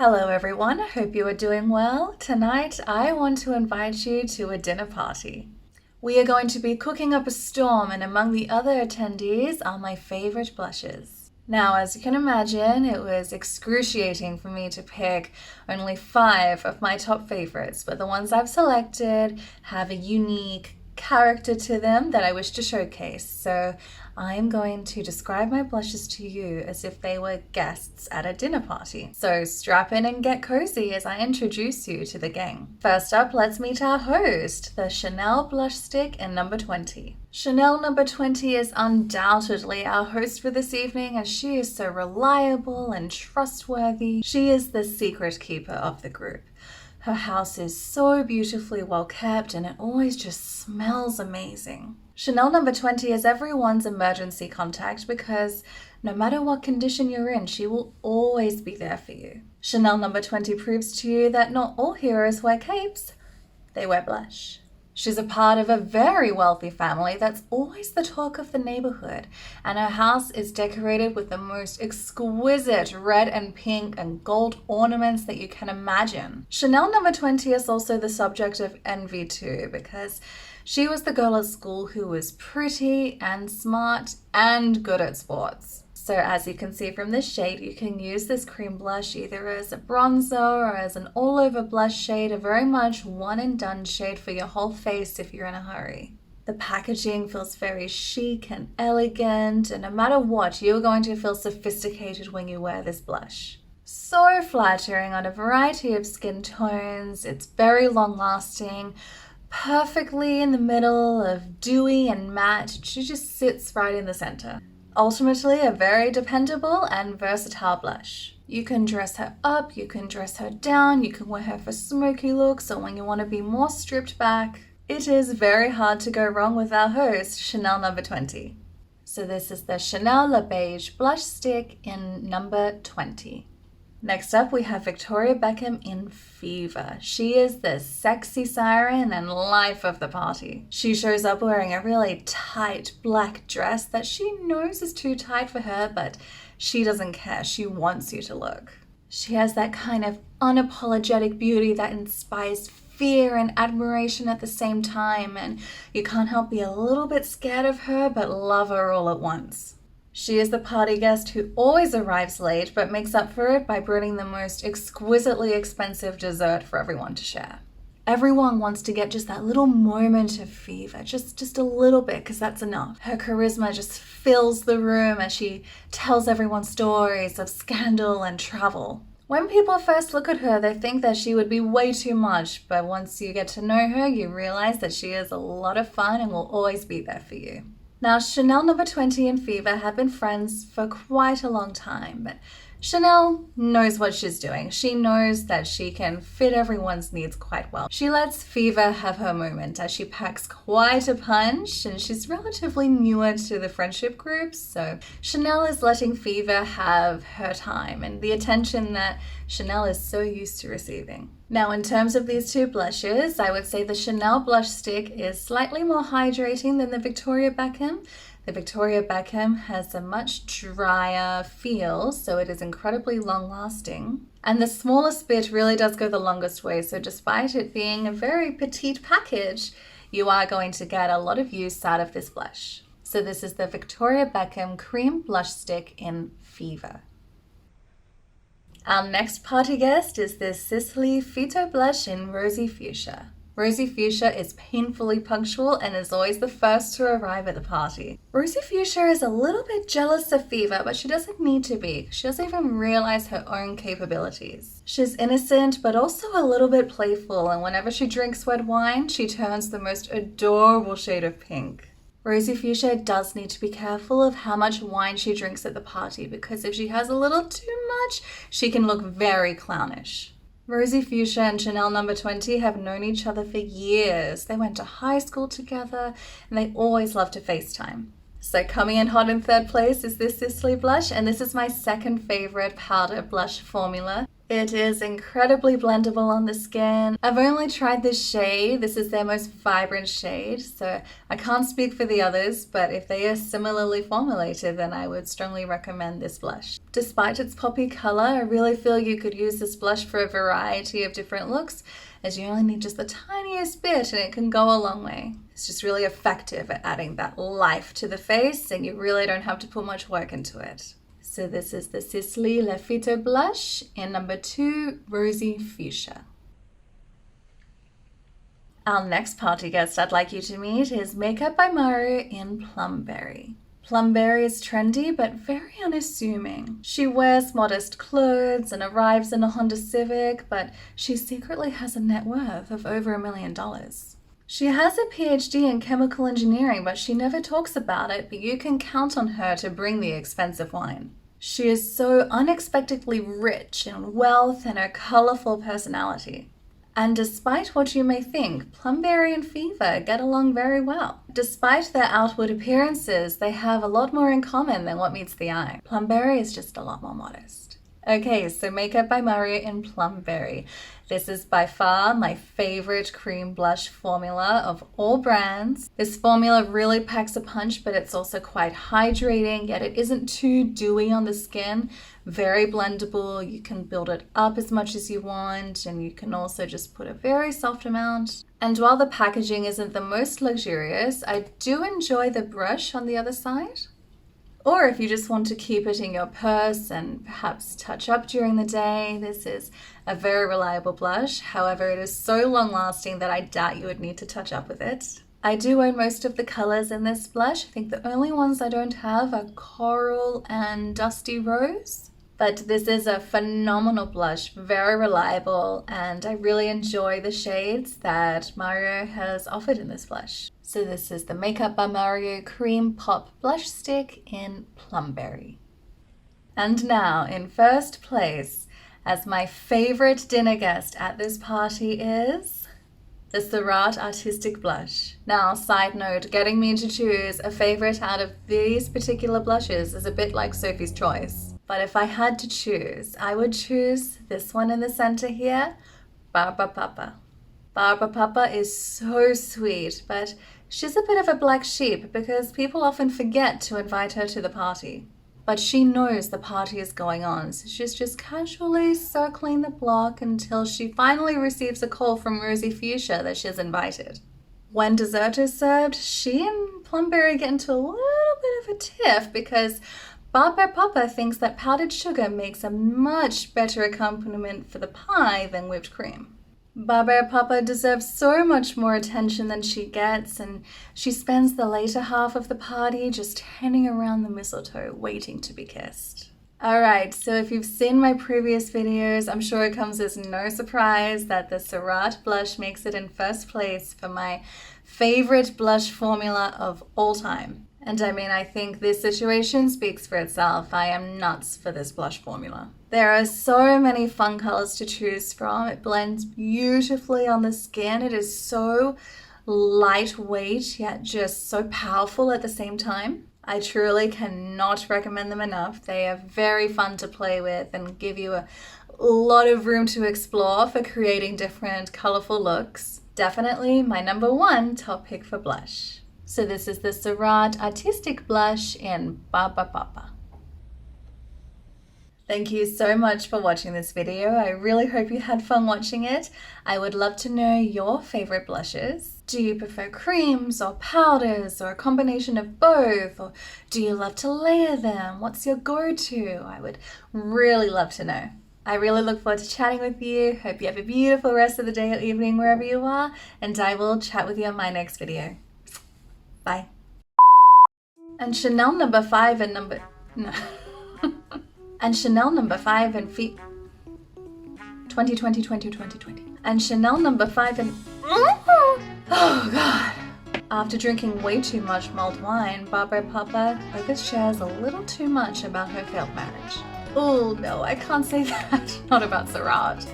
Hello everyone, I hope you are doing well. Tonight I want to invite you to a dinner party. We are going to be cooking up a storm, and among the other attendees are my favorite blushes. Now, as you can imagine, it was excruciating for me to pick only 5 of my top favorites, but the ones I've selected have a unique character to them that I wish to showcase. So I am going to describe my blushes to you as if they were guests at a dinner party. So strap in and get cozy as I introduce you to the gang. First up, let's meet our host, the Chanel blush stick in number 20. Chanel number 20 is undoubtedly our host for this evening, as she is so reliable and trustworthy. She is the secret keeper of the group. Her house is so beautifully well kept and it always just smells amazing. Chanel number 20 is everyone's emergency contact because no matter what condition you're in, she will always be there for you. Chanel number 20 proves to you that not all heroes wear capes, they wear blush. She's a part of a very wealthy family that's always the talk of the neighborhood, and her house is decorated with the most exquisite red and pink and gold ornaments that you can imagine. Chanel number 20 is also the subject of envy too, because she was the girl at school who was pretty and smart and good at sports. So as you can see from this shade, you can use this cream blush either as a bronzer or as an all-over blush shade, a very much one-and-done shade for your whole face if you're in a hurry. The packaging feels very chic and elegant, and no matter what, you're going to feel sophisticated when you wear this blush. So flattering on a variety of skin tones, it's very long-lasting, perfectly in the middle of dewy and matte. She just sits right in the center. Ultimately, a very dependable and versatile blush. You can dress her up, you can dress her down, you can wear her for smoky looks or when you want to be more stripped back. It is very hard to go wrong with our host, Chanel number 20. So this is the Chanel Le Beige blush stick in number 20. Next up, we have Victoria Beckham in Fever. She is the sexy siren and life of the party. She shows up wearing a really tight black dress that she knows is too tight for her, but she doesn't care. She wants you to look. She has that kind of unapologetic beauty that inspires fear and admiration at the same time, and you can't help be a little bit scared of her but love her all at once. She is the party guest who always arrives late but makes up for it by bringing the most exquisitely expensive dessert for everyone to share. Everyone wants to get just that little moment of fever, just a little bit, because that's enough. Her charisma just fills the room as she tells everyone stories of scandal and travel. When people first look at her, they think that she would be way too much, but once you get to know her, you realize that she is a lot of fun and will always be there for you. Now, Chanel number 20 and Fever have been friends for quite a long time, but Chanel knows what she's doing. She knows that she can fit everyone's needs quite well. She lets Fever have her moment as she packs quite a punch, and she's relatively newer to the friendship group, so Chanel is letting Fever have her time and the attention that Chanel is so used to receiving. Now, in terms of these two blushes, I would say the Chanel blush stick is slightly more hydrating than the Victoria Beckham. The Victoria Beckham has a much drier feel, so it is incredibly long-lasting. And the smallest bit really does go the longest way, so despite it being a very petite package, you are going to get a lot of use out of this blush. So this is the Victoria Beckham Cream Blush Stick in Fever. Our next party guest is this Sisley Phyto-Blush in Rosy Fuchsia. Rosy Fuchsia is painfully punctual and is always the first to arrive at the party. Rosy Fuchsia is a little bit jealous of Fever, but she doesn't need to be. She doesn't even realize her own capabilities. She's innocent, but also a little bit playful, and whenever she drinks red wine, she turns the most adorable shade of pink. Rosy Fuchsia does need to be careful of how much wine she drinks at the party, because if she has a little too much, she can look very clownish. Rosy Fuchsia and Chanel number 20 have known each other for years. They went to high school together and they always love to FaceTime. So coming in hot in third place is this Sisley blush, and this is my second favorite powder blush formula. It is incredibly blendable on the skin. I've only tried this shade. This is their most vibrant shade, so I can't speak for the others, but if they are similarly formulated, then I would strongly recommend this blush. Despite its poppy color, I really feel you could use this blush for a variety of different looks, as you only need just the tiniest bit and it can go a long way. It's just really effective at adding that life to the face, and you really don't have to put much work into it. So this is the Sisley Le Phyto-Blush in number 2, Rosy Fuchsia. Our next party guest I'd like you to meet is Makeup by Mario in Plumberry. Plumberry is trendy but very unassuming. She wears modest clothes and arrives in a Honda Civic, but she secretly has a net worth of over $1 million. She has a PhD in chemical engineering, but she never talks about it, but you can count on her to bring the expensive wine. She is so unexpectedly rich in wealth and her colorful personality. And despite what you may think, Plumberry and Fever get along very well. Despite their outward appearances, they have a lot more in common than what meets the eye. Plumberry is just a lot more modest. Okay, so Makeup by Mario in Plumberry. This is by far my favorite cream blush formula of all brands. This formula really packs a punch, but it's also quite hydrating, yet it isn't too dewy on the skin. Very blendable. You can build it up as much as you want, and you can also just put a very soft amount. And while the packaging isn't the most luxurious, I do enjoy the brush on the other side. Or if you just want to keep it in your purse and perhaps touch up during the day, this is a very reliable blush. However, it is so long lasting that I doubt you would need to touch up with it. I do own most of the colors in this blush. I think the only ones I don't have are Coral and Dusty Rose. But this is a phenomenal blush, very reliable, and I really enjoy the shades that Mario has offered in this blush. So this is the Makeup by Mario Cream Pop Blush Stick in Plumberry. And now, in first place, as my favorite dinner guest at this party is the Surratt Artistic Blush. Now, side note, getting me to choose a favorite out of these particular blushes is a bit like Sophie's Choice. But if I had to choose, I would choose this one in the center here, Barba Papa. Barba Papa is so sweet, but she's a bit of a black sheep because people often forget to invite her to the party. But she knows the party is going on, so she's just casually circling the block until she finally receives a call from Rosy Fuchsia that she's invited. When dessert is served, she and Plumberry get into a little bit of a tiff because Barba Papa thinks that powdered sugar makes a much better accompaniment for the pie than whipped cream. Barba Papa deserves so much more attention than she gets, and she spends the later half of the party just hanging around the mistletoe waiting to be kissed. Alright, so if you've seen my previous videos, I'm sure it comes as no surprise that the Surratt blush makes it in first place for my favorite blush formula of all time. And I mean, I think this situation speaks for itself. I am nuts for this blush formula. There are so many fun colors to choose from. It blends beautifully on the skin. It is so lightweight, yet just so powerful at the same time. I truly cannot recommend them enough. They are very fun to play with and give you a lot of room to explore for creating different colorful looks. Definitely my number 1 top pick for blush. So this is the Surratt Artistic Blush in Barba Papa. Thank you so much for watching this video. I really hope you had fun watching it. I would love to know your favorite blushes. Do you prefer creams or powders or a combination of both? Or do you love to layer them? What's your go-to? I would really love to know. I really look forward to chatting with you. Hope you have a beautiful rest of the day or evening wherever you are, and I will chat with you on my next video. Bye. And Chanel number 5 and and Chanel number 5 and 2020. And Chanel number 5 and oh god. After drinking way too much mulled wine, Barba Papa shares a little too much about her failed marriage. Oh no, I can't say that. Not about Surratt.